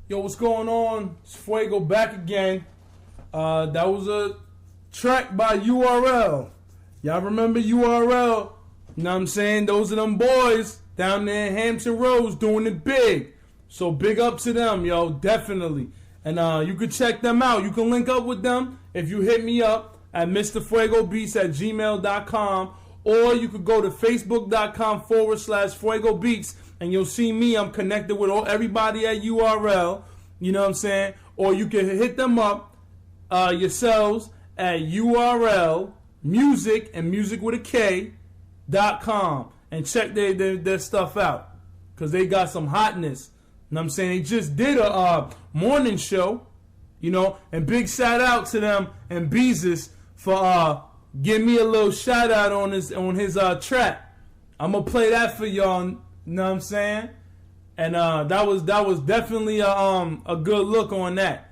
Yo, what's going on? It's Fuego back again. That was a track by URL. Y'all remember URL? You know what I'm saying? Those are them boys down there in Hampton Roads doing it big. So big up to them, yo, definitely. And you can check them out. You can link up with them if you hit me up at mrfuegobeats@gmail.com, or you could go to facebook.com/fuegobeats and you'll see me. I'm connected with everybody at URL. You know what I'm saying? Or you can hit them up yourselves at URL music and music with a K.com and check their stuff out, because they got some hotness. You know what I'm saying? They just did a morning show, you know, and big shout out to them and Besus for giving me a little shout out on his track. I'm gonna play that for y'all. You know what I'm saying? And that was definitely a good look on that.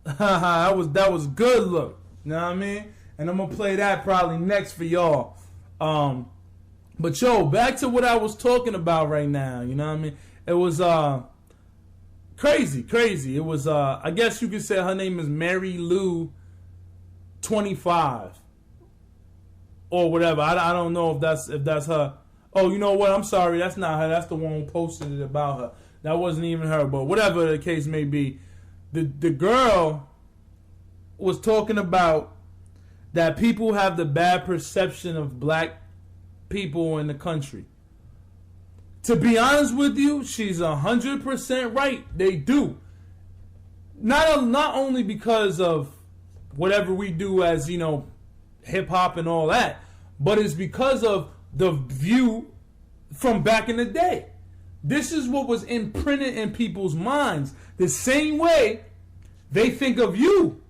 that was good look. You know what I mean? And I'm gonna play that probably next for y'all. But yo, back to what I was talking about right now. You know what I mean? It was crazy. It was I guess you could say her name is Mary Lou 25 or whatever. I don't know if that's her. Oh, you know what? I'm sorry. That's not her. That's the one who posted it about her. That wasn't even her. But whatever the case may be, the girl was talking about that people have the bad perception of black people in the country. To be honest with you, she's 100% right. They do. Not only because of whatever we do as, you know, hip hop and all that, but it's because of the view from back in the day. This is what was imprinted in people's minds. The same way they think of you,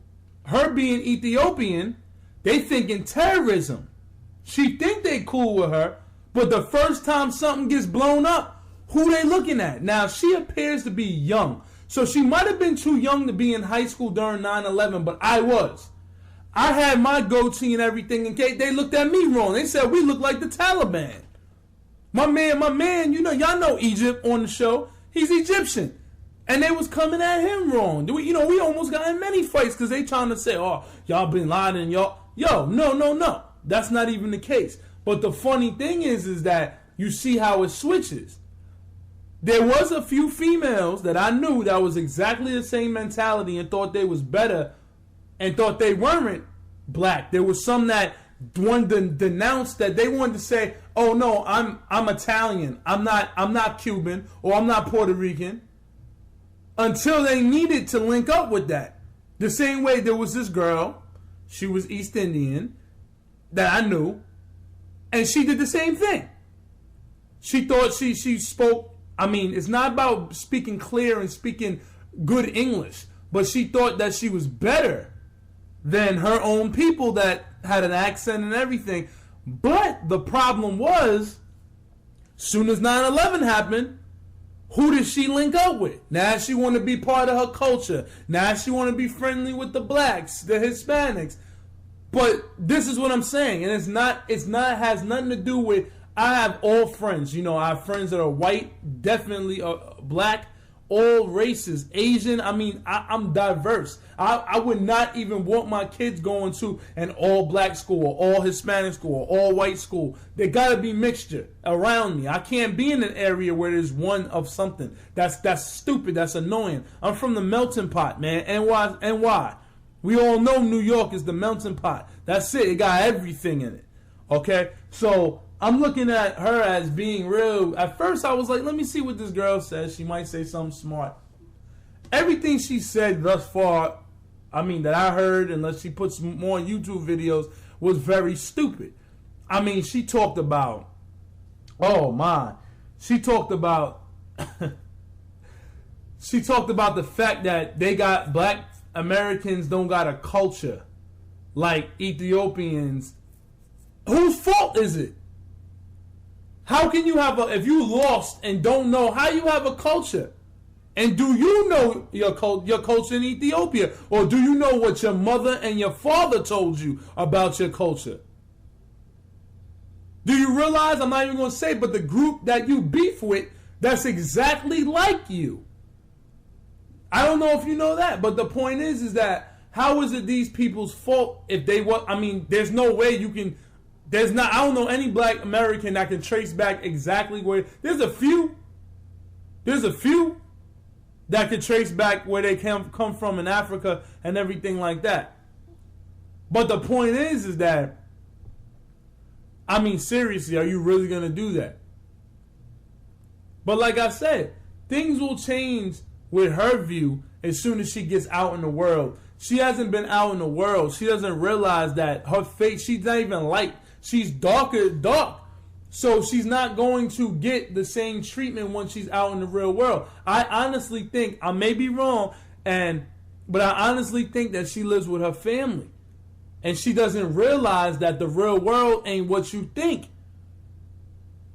her being Ethiopian, they thinking terrorism. She think they cool with her, but the first time something gets blown up, who they looking at? Now, she appears to be young, so she might have been too young to be in high school during 9/11, but I was. I had my goatee and everything, and they looked at me wrong. They said we look like the Taliban. My man, you know, y'all know Egypt on the show. He's Egyptian. And they was coming at him wrong. We almost got in many fights because they trying to say, oh, y'all Bin Laden, y'all. Yo, no. That's not even the case. But the funny thing is that you see how it switches. There was a few females that I knew that was exactly the same mentality and thought they was better and thought they weren't black. There was some that wanted to denounce that. They wanted to say, "Oh no, I'm Italian. I'm not Cuban, or I'm not Puerto Rican." Until they needed to link up with that. The same way there was this girl, she was East Indian, that I knew, and she did the same thing. She thought she spoke. I mean, it's not about speaking clear and speaking good English, but she thought that she was better than her own people that had an accent and everything. But the problem was, soon as 9/11 happened, who did she link up with? Now she want to be part of her culture. Now she want to be friendly with the blacks, the Hispanics. But this is what I'm saying, and it's not has nothing to do with. I have all friends. You know, I have friends that are white, definitely black, all races, Asian. I mean, I'm diverse. I would not even want my kids going to an all black school, or all Hispanic school, or all white school. There gotta be mixture around me. I can't be in an area where there's one of something. That's stupid. That's annoying. I'm from the melting pot, man. NY. We all know New York is the melting pot. That's it. It got everything in it. Okay? So I'm looking at her as being real. At first I was like, let me see what this girl says. She might say something smart. Everything she said thus far, I mean, that I heard, unless she puts more YouTube videos, was very stupid. I mean, she talked about, she talked about the fact that black Americans don't got a culture like Ethiopians. Whose fault is it? How can you have if you lost and don't know, how you have a culture? And do you know your culture in Ethiopia? Or do you know what your mother and your father told you about your culture? Do you realize, I'm not even going to say, but the group that you beef with, that's exactly like you. I don't know if you know that, but the point is that how is it these people's fault if they what? I mean, there's no way you can. There's not. I don't know any black American that can trace back exactly where. There's a few. There's a few that could trace back where they come from in Africa and everything like that. But the point is that, I mean, seriously, are you really going to do that? But like I said, things will change with her view as soon as she gets out in the world. She hasn't been out in the world. She doesn't realize that her face, she's not even light. She's dark. So she's not going to get the same treatment once she's out in the real world. I honestly think, I may be wrong, but I honestly think that she lives with her family. And she doesn't realize that the real world ain't what you think.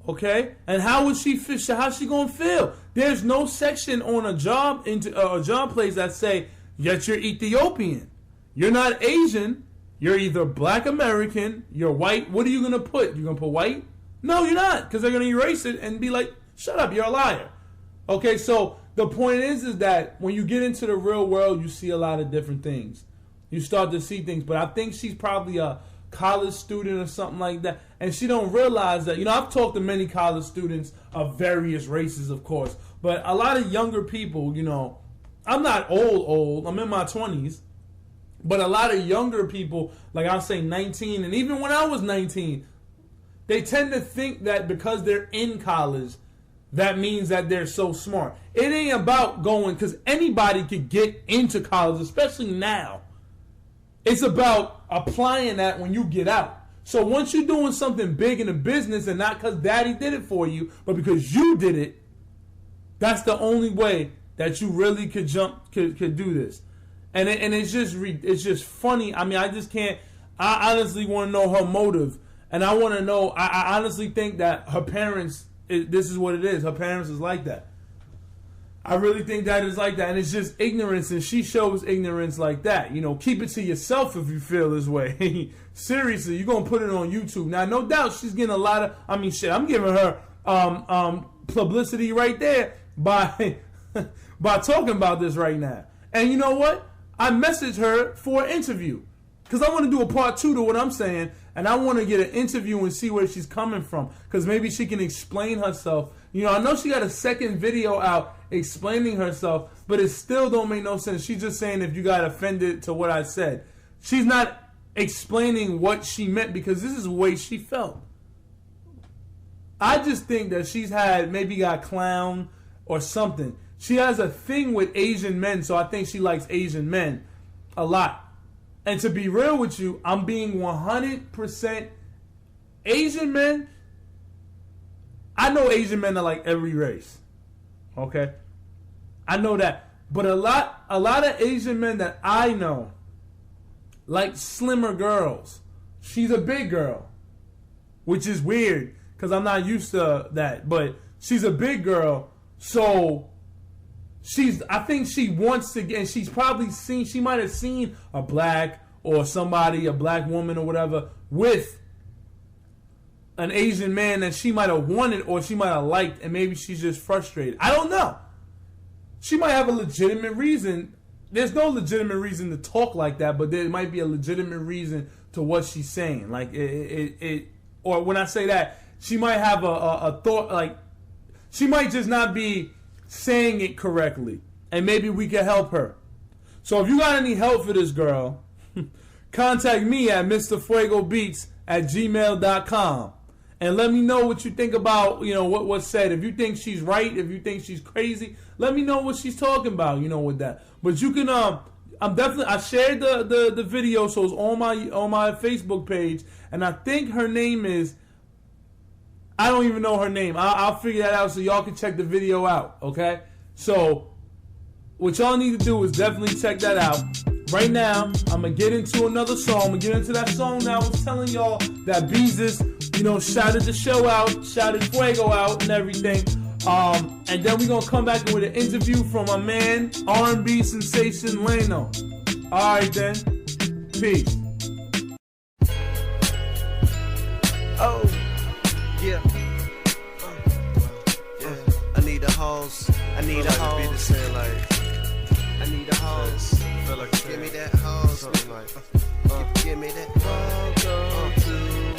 Okay? And how is she feel? How's she gonna feel? There's no section on a job place that say, yet you're Ethiopian. You're not Asian. You're either black American, you're white. What are you gonna put? You gonna put white? No, you're not, because they're gonna erase it and be like, shut up, you're a liar. Okay, so the point is that when you get into the real world, you see a lot of different things. You start to see things, but I think she's probably a college student or something like that, and she don't realize that. You know, I've talked to many college students of various races, of course, but a lot of younger people, you know, I'm not old, I'm in my 20s, but a lot of younger people, like I'll say 19, and even when I was 19, they tend to think that because they're in college, that means that they're so smart. It ain't about going, because anybody could get into college, especially now. It's about applying that when you get out. So once you're doing something big in the business, and not because daddy did it for you, but because you did it, that's the only way that you really could do this. And it's just funny. I mean, I honestly want to know her motive. And I want to know, I honestly think that her parents, this is what it is. Her parents is like that. I really think that is like that. And it's just ignorance, and she shows ignorance like that. You know, keep it to yourself if you feel this way. Seriously, you're going to put it on YouTube. Now, no doubt she's getting a lot of, I'm giving her publicity right there by talking about this right now. And you know what? I messaged her for an interview. Because I want to do a part 2 to what I'm saying, and I want to get an interview and see where she's coming from. Because maybe she can explain herself. You know, I know she got a second video out explaining herself, but it still don't make no sense. She's just saying if you got offended to what I said. She's not explaining what she meant, because this is the way she felt. I just think that she's maybe got clown or something. She has a thing with Asian men, so I think she likes Asian men a lot. And to be real with you, I'm being 100% Asian men. I know Asian men are like every race. Okay? I know that. But a lot of Asian men that I know like slimmer girls. She's a big girl, which is weird because I'm not used to that. But she's a big girl, so I think she wants to get, and she might have seen a black woman or whatever with an Asian man that she might have wanted or she might have liked, and maybe she's just frustrated. I don't know. She might have a legitimate reason. There's no legitimate reason to talk like that, but there might be a legitimate reason to what she's saying. Like or when I say that, she might have a thought, like she might just not be saying it correctly, and maybe we can help her. So if you got any help for this girl, contact me at mrfuegobeats@gmail.com and let me know what you think about, you know, what was said. If you think she's right, if you think she's crazy, let me know what she's talking about, you know, with that. But you can I shared the video, so it's on my Facebook page, and I think her name is, I don't even know her name. I'll figure that out so y'all can check the video out, okay? So what y'all need to do is definitely check that out. Right now, I'm going to get into another song. I'm going to get into that song now. I was telling y'all that Besus, you know, shouted the show out, shouted Fuego out and everything. And then we're going to come back with an interview from my man, R&B sensation Leno. All right, then. Peace. Oh, yeah. Yeah. I need a house. I need a house. something like, give me that. Welcome to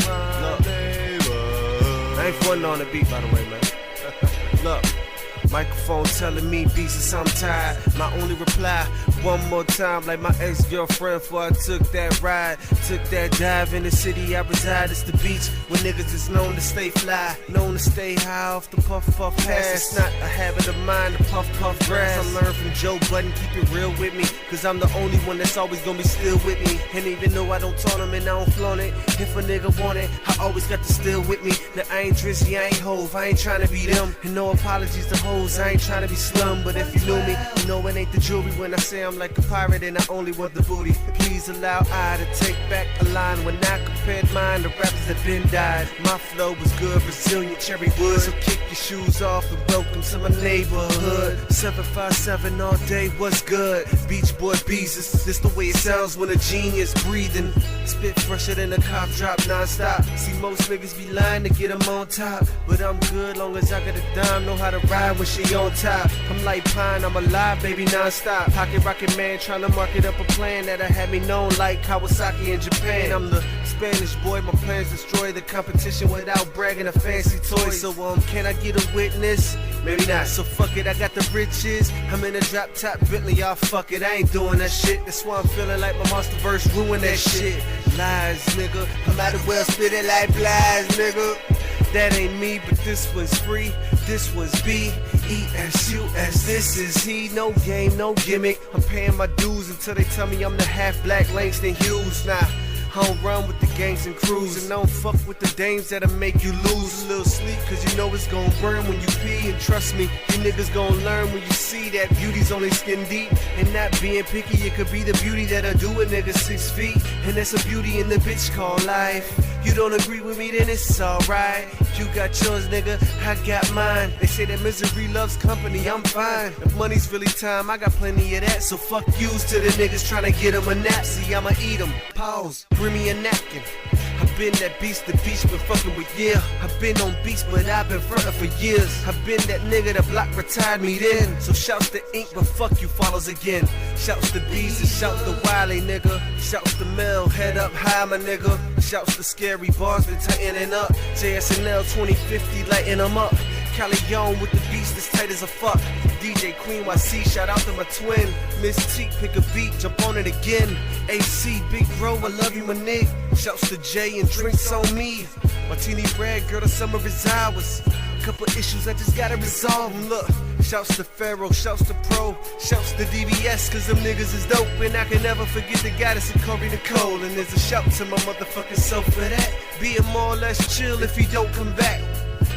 my neighborhood. I ain't frontin' on the beat, by the way, man. Look. Microphone telling me, Besus, I'm tired. My only reply, one more time, like my ex-girlfriend before I took that ride. Took that dive in the city I reside. It's the beach where niggas is known to stay fly, known to stay high off the puff pass. It's not a habit of mine to puff grass. I learned from Joe Budden, keep it real with me, cause I'm the only one that's always gonna be still with me. And even though I don't tournament, I don't flaunt it. If a nigga want it, I always got the still with me. Now I ain't Drizzy, I ain't Hove, I ain't tryna be them. And no apologies to hoes, I ain't tryna be slum. But if you knew me, you know it ain't the jewelry when I say I'm like a pirate and I only want the booty. Please allow I to take back a line when I compared mine to rappers that been died. My flow was good, Brazilian cherry wood. So kick your shoes off and welcome to my neighborhood. 757 all day, what's good? Beach Boy Besus, this the way it sounds when a genius breathing. Spit fresher than a cop drop non-stop. See, most niggas be lying to get them on top, but I'm good long as I got a dime. Know how to ride when she on top. I'm like Pine, I'm alive, baby, non-stop. Pocket rocket man trying to market up a plan that'll have me known like Kawasaki in Japan. I'm the Spanish boy, my plans destroy the competition without bragging a fancy toy. So can I get a witness? Maybe not, so fuck it, I got the riches. I'm in a drop top Bentley, y'all fuck it, I ain't doing that shit. That's why I'm feeling like my monster verse ruined that shit. Lies, nigga, I might as well spit it like lies, nigga. That ain't me, but this was free. This was B-E-S-U-S. This is he. No game, no gimmick. I'm paying my dues until they tell me I'm the half black Langston Hughes. Nah, I don't run with the gangs and crews, and I don't fuck with the dames that'll make you lose a little sleep, cause you know it's gon' burn when you pee. And trust me, you niggas gon' learn when you see that beauty's only skin deep. And not being picky, it could be the beauty that'll do a nigga 6 feet. And that's a beauty in the bitch called life. You don't agree with me, then it's alright. You got yours, nigga, I got mine. They say that misery loves company, I'm fine. If money's really time, I got plenty of that. So fuck yous to the niggas tryna get them a nap. See, I'ma eat them. Pause, bring me a napkin. I've been that beast, the beach been fucking with, yeah. I've been on beats, but I've been frontin' for years. I've been that nigga the block retired me then. So shouts to Ink, but fuck you follows again. Shouts to Bees and shouts to Wiley, nigga. Shouts to Mel, head up high, my nigga. Shouts to Scary Bars, been tightening up. JSNL 2050, lighting them up. Callion with the beast as tight as a fuck. DJ Queen YC, shout out to my twin. Miss T, pick a beat, jump on it again. AC, Big Bro, I love you, my nigga. Shouts to Jay and drinks on me. Martini Red, girl, the summer is ours. Couple issues, I just gotta resolve them. Look, shouts to Pharaoh, shouts to Pro, shouts to DBS, cause them niggas is dope. And I can never forget the goddess of Corey Nicole. And there's a shout to my motherfucking self for that. Being more or less chill if he don't come back.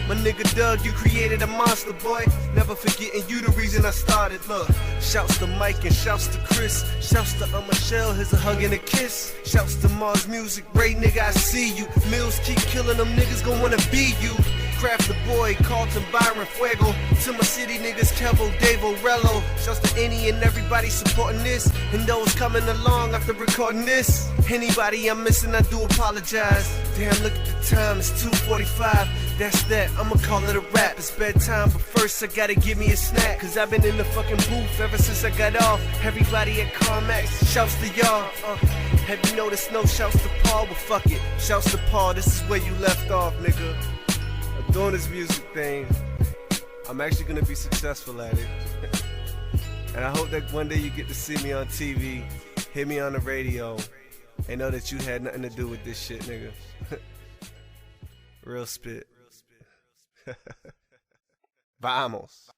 My nigga Doug, you created a monster, boy. Never forgetting you the reason I started. Look, shouts to Mike and shouts to Chris. Shouts to Michelle, here's a hug and a kiss. Shouts to Mars Music, Ray, nigga, I see you. Mills keep killing them niggas, gon' wanna be you. Craft the boy, Carlton, Byron, Fuego. To my city niggas, Kevo, Davo, Rello. Shouts to any and everybody supporting this, and those coming along after recording this. Anybody I'm missing, I do apologize. Damn, look at the time, it's 2:45. That's that, I'ma call it a wrap. It's bedtime, but first I gotta give me a snack. Cause I've been in the fucking booth ever since I got off. Everybody at CarMax, shouts to y'all. Have you noticed no shouts to Paul? Well, fuck it. Shouts to Paul, this is where you left off, nigga. I'm doing this music thing. I'm actually gonna be successful at it. And I hope that one day you get to see me on TV, hear me on the radio, and know that you had nothing to do with this shit, nigga. Real spit. Vamos.